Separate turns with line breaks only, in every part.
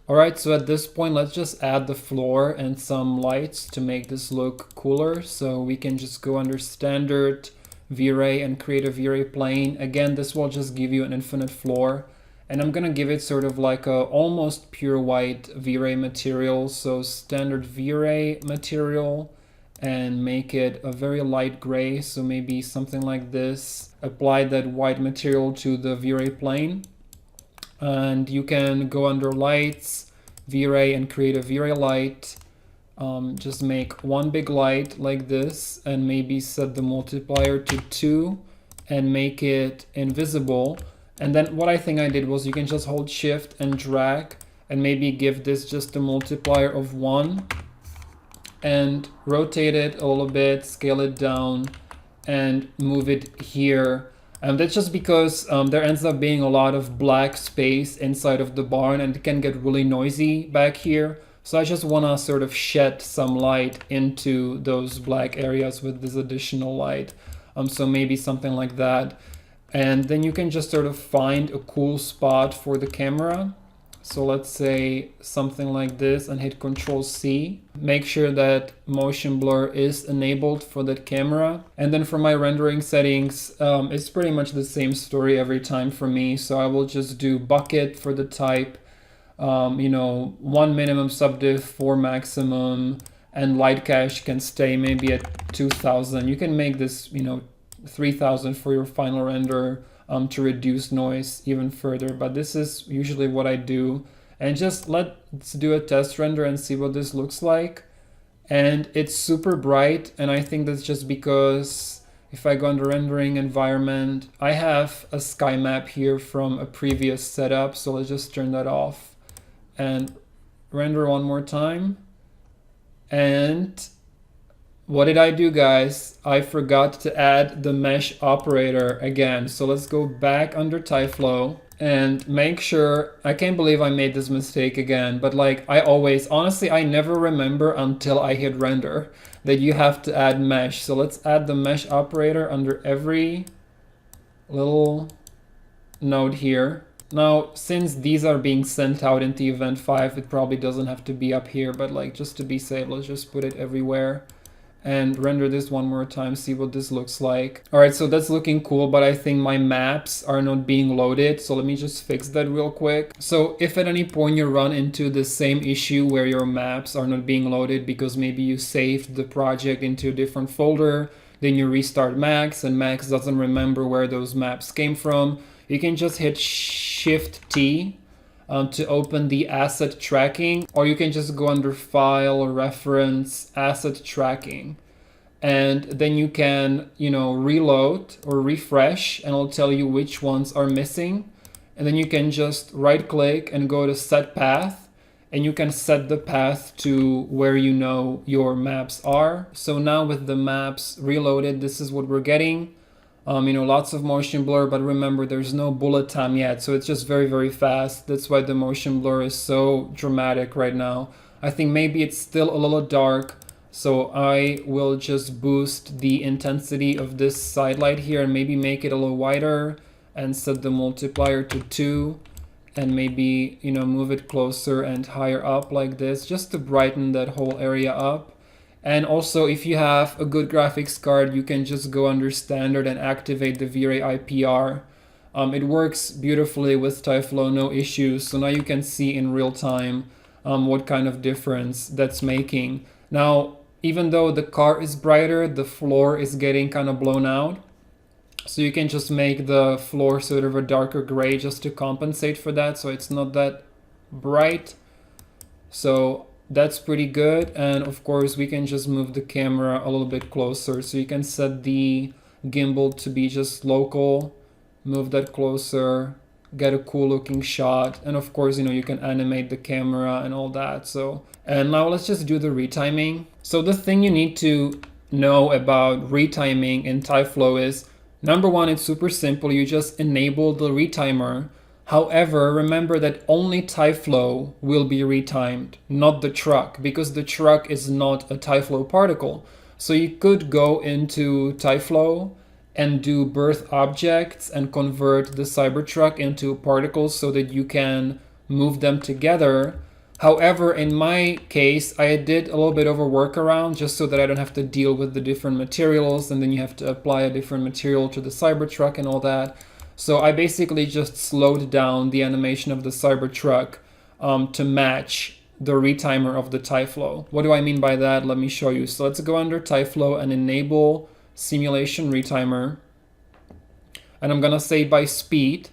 All right, so at this point, let's just add the floor and some lights to make this look cooler. So we can just go under standard V-Ray and create a V-Ray plane. Again, this will just give you an infinite floor. And I'm gonna give it sort of like a almost pure white V-Ray material. So standard V-Ray material, and make it a very light gray. So maybe something like this. Apply that white material to the V-Ray plane. And you can go under lights, V-Ray, and create a V-Ray light. Just make one big light like this, and maybe set the multiplier to 2 and make it invisible. And then what I think I did was you can just hold shift and drag and maybe give this just a multiplier of 1 and rotate it a little bit, scale it down, and move it here. That's just because there ends up being a lot of black space inside of the barn, and it can get really noisy back here. So I just want to sort of shed some light into those black areas with this additional light. So maybe something like that. And then you can just sort of find a cool spot for the camera. So let's say something like this and hit Control-C. Make sure that motion blur is enabled for that camera. And then for my rendering settings, it's pretty much the same story every time for me. So I will just do bucket for the type, 1 minimum subdiff, 4 maximum, and light cache can stay maybe at 2000. You can make this, 3000 for your final render. To reduce noise even further, but this is usually what I do. And just let's do a test render and see what this looks like. And it's super bright, and I think that's just because if I go under rendering environment, I have a sky map here from a previous setup, so let's just turn that off and render one more time. And what did I do, guys? I forgot to add the mesh operator again. So let's go back under Tyflow and make sure, I can't believe I made this mistake again, but like honestly, I never remember until I hit render that you have to add mesh. So let's add the mesh operator under every little node here. Now, since these are being sent out into event 5, it probably doesn't have to be up here, but like just to be safe, let's just put it everywhere. And render this one more time, see what this looks like. All right, so that's looking cool, but I think my maps are not being loaded. So let me just fix that real quick. So if at any point you run into the same issue where your maps are not being loaded because maybe you saved the project into a different folder, then you restart Max and Max doesn't remember where those maps came from, you can just hit Shift T to open the asset tracking, or you can just go under File, Reference, Asset Tracking. And then you can, reload or refresh, and it'll tell you which ones are missing. And then you can just right click and go to Set Path, and you can set the path to where your maps are. So now with the maps reloaded, this is what we're getting. Lots of motion blur, but remember there's no bullet time yet, so it's just very, very fast. That's why the motion blur is so dramatic right now. I think maybe it's still a little dark, so I will just boost the intensity of this side light here and maybe make it a little wider and set the multiplier to 2 and maybe, move it closer and higher up like this, just to brighten that whole area up. And also, if you have a good graphics card, you can just go under standard and activate the V-Ray IPR. It works beautifully with Tyflow, no issues. So now you can see in real time what kind of difference that's making. Now, even though the car is brighter, the floor is getting kind of blown out. So you can just make the floor sort of a darker gray just to compensate for that, so it's not that bright. So that's pretty good. And of course we can just move the camera a little bit closer, so you can set the gimbal to be just local, move that closer, get a cool looking shot, and of course you can animate the camera and all that. So, and now let's just do the retiming. So the thing you need to know about retiming in Tyflow is, number one, it's super simple. You just enable the retimer. However, remember that only Tyflow will be retimed, not the truck, because the truck is not a Tyflow particle. So you could go into Tyflow and do birth objects and convert the Cybertruck into particles so that you can move them together. However, in my case, I did a little bit of a workaround just so that I don't have to deal with the different materials and then you have to apply a different material to the Cybertruck and all that. So I basically just slowed down the animation of the Cybertruck to match the retimer of the Tyflow. What do I mean by that? Let me show you. So let's go under Tyflow and enable simulation retimer. And I'm gonna say by speed,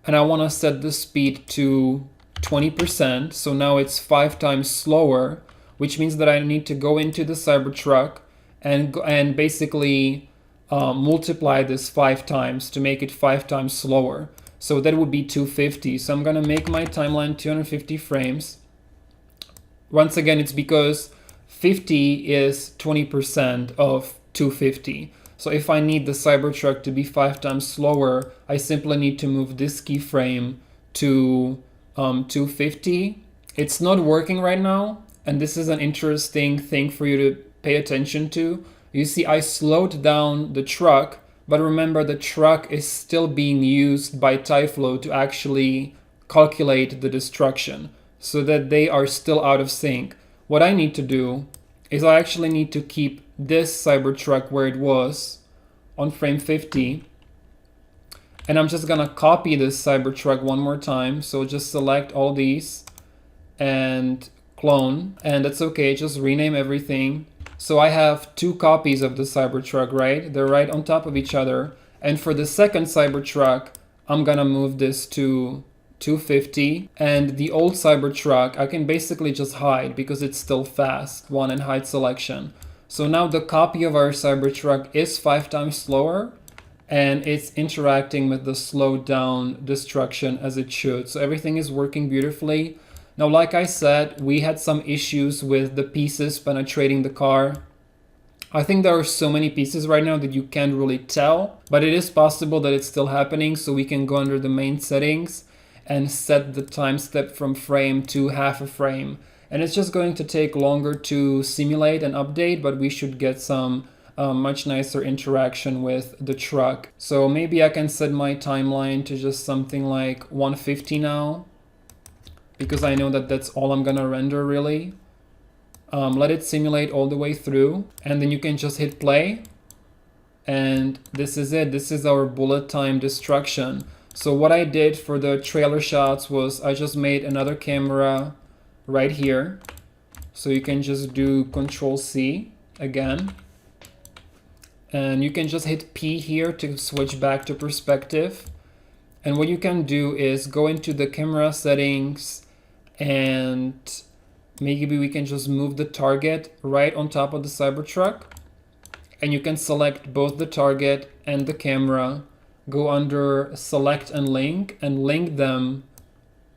and I wanna set the speed to 20%, so now it's 5 times slower, which means that I need to go into the Cybertruck and basically multiply this 5 times to make it 5 times slower. So that would be 250. So I'm gonna make my timeline 250 frames. Once again, it's because 50 is 20% of 250. So if I need the Cybertruck to be 5 times slower, I simply need to move this keyframe to 250. It's not working right now, and this is an interesting thing for you to pay attention to. You see, I slowed down the truck, but remember the truck is still being used by Tyflow to actually calculate the destruction, so that they are still out of sync. What I need to do is I actually need to keep this Cybertruck where it was on frame 50. And I'm just gonna copy this Cybertruck one more time. So just select all these and clone, and that's okay, just rename everything. So I have 2 copies of the Cybertruck, right? They're right on top of each other. And for the second Cybertruck, I'm gonna move this to 250. And the old Cybertruck, I can basically just hide because it's still fast, one and hide selection. So now the copy of our Cybertruck is 5 times slower, and it's interacting with the slowed down destruction as it should. So everything is working beautifully. Now, like I said, we had some issues with the pieces penetrating the car. I think there are so many pieces right now that you can't really tell, but it is possible that it's still happening. So we can go under the main settings and set the time step from frame to half a frame. And it's just going to take longer to simulate and update, but we should get some much nicer interaction with the truck. So maybe I can set my timeline to just something like 150 now, because I know that that's all I'm gonna render really. Let it simulate all the way through, and then you can just hit play. And this is it. This is our bullet time destruction. So what I did for the trailer shots was I just made another camera right here. So you can just do Control-C again. And you can just hit P here to switch back to perspective. And what you can do is go into the camera settings, and maybe we can just move the target right on top of the Cybertruck. And you can select both the target and the camera, go under select and link them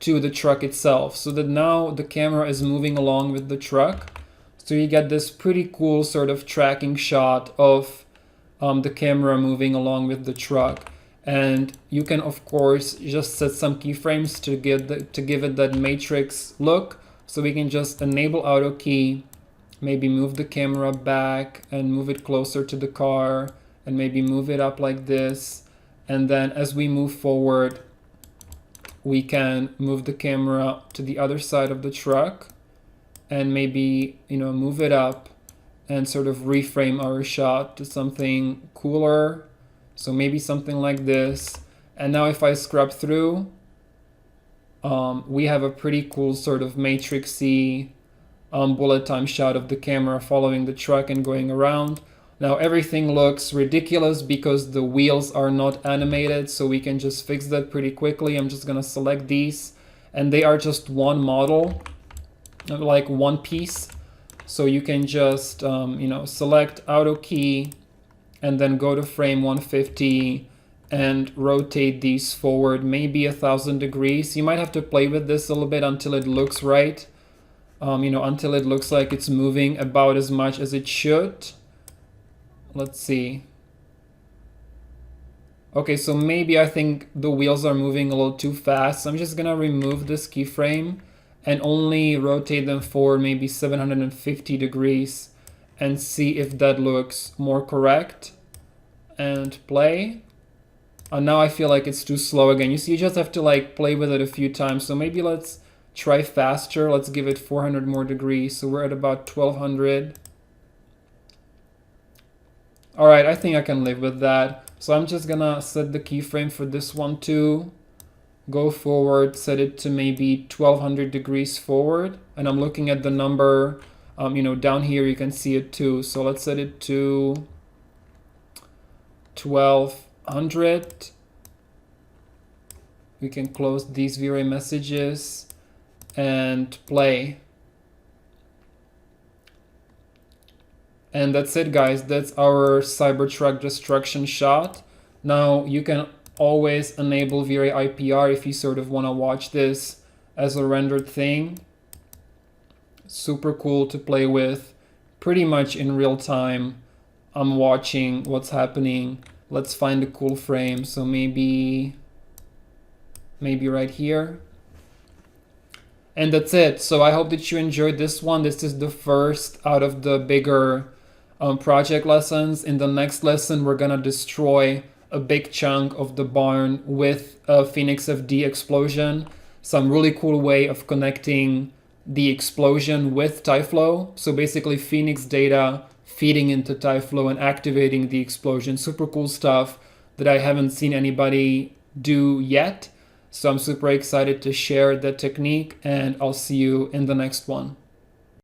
to the truck itself, so that now the camera is moving along with the truck. So you get this pretty cool sort of tracking shot of the camera moving along with the truck. And you can of course just set some keyframes to give it that matrix look. So we can just enable auto key, maybe move the camera back and move it closer to the car, and maybe move it up like this. And then as we move forward, we can move the camera to the other side of the truck and maybe, move it up and sort of reframe our shot to something cooler. So maybe something like this. And now if I scrub through, we have a pretty cool sort of matrixy bullet time shot of the camera following the truck and going around. Now everything looks ridiculous because the wheels are not animated, so we can just fix that pretty quickly. I'm just gonna select these, and they are just one model, like one piece. So you can just select auto key and then go to frame 150 and rotate these forward maybe 1,000 degrees. You might have to play with this a little bit until it looks right, until it looks like it's moving about as much as it should. Let's see. Okay, so maybe I think the wheels are moving a little too fast. So I'm just gonna remove this keyframe and only rotate them forward maybe 750 degrees and see if that looks more correct. And play. And now I feel like it's too slow again. You see, you just have to like play with it a few times. So maybe let's try faster. Let's give it 400 more degrees. So we're at about 1200. All right, I think I can live with that. So I'm just gonna set the keyframe for this one too. Go forward, set it to maybe 1200 degrees forward. And I'm looking at the number, down here you can see it too. So let's set it to 1200. We can close these V-Ray messages and play. And that's it, guys. That's our Cybertruck destruction shot. Now you can always enable V-Ray IPR if you sort of want to watch this as a rendered thing. Super cool to play with. Pretty much in real time, I'm watching what's happening. Let's find a cool frame. So maybe right here. And that's it. So I hope that you enjoyed this one. This is the first out of the bigger project lessons. In the next lesson, we're gonna destroy a big chunk of the barn with a Phoenix FD explosion. Some really cool way of connecting the explosion with Tyflow. So basically Phoenix data feeding into Tyflow and activating the explosion. Super cool stuff that I haven't seen anybody do yet. So I'm super excited to share that technique, and I'll see you in the next one.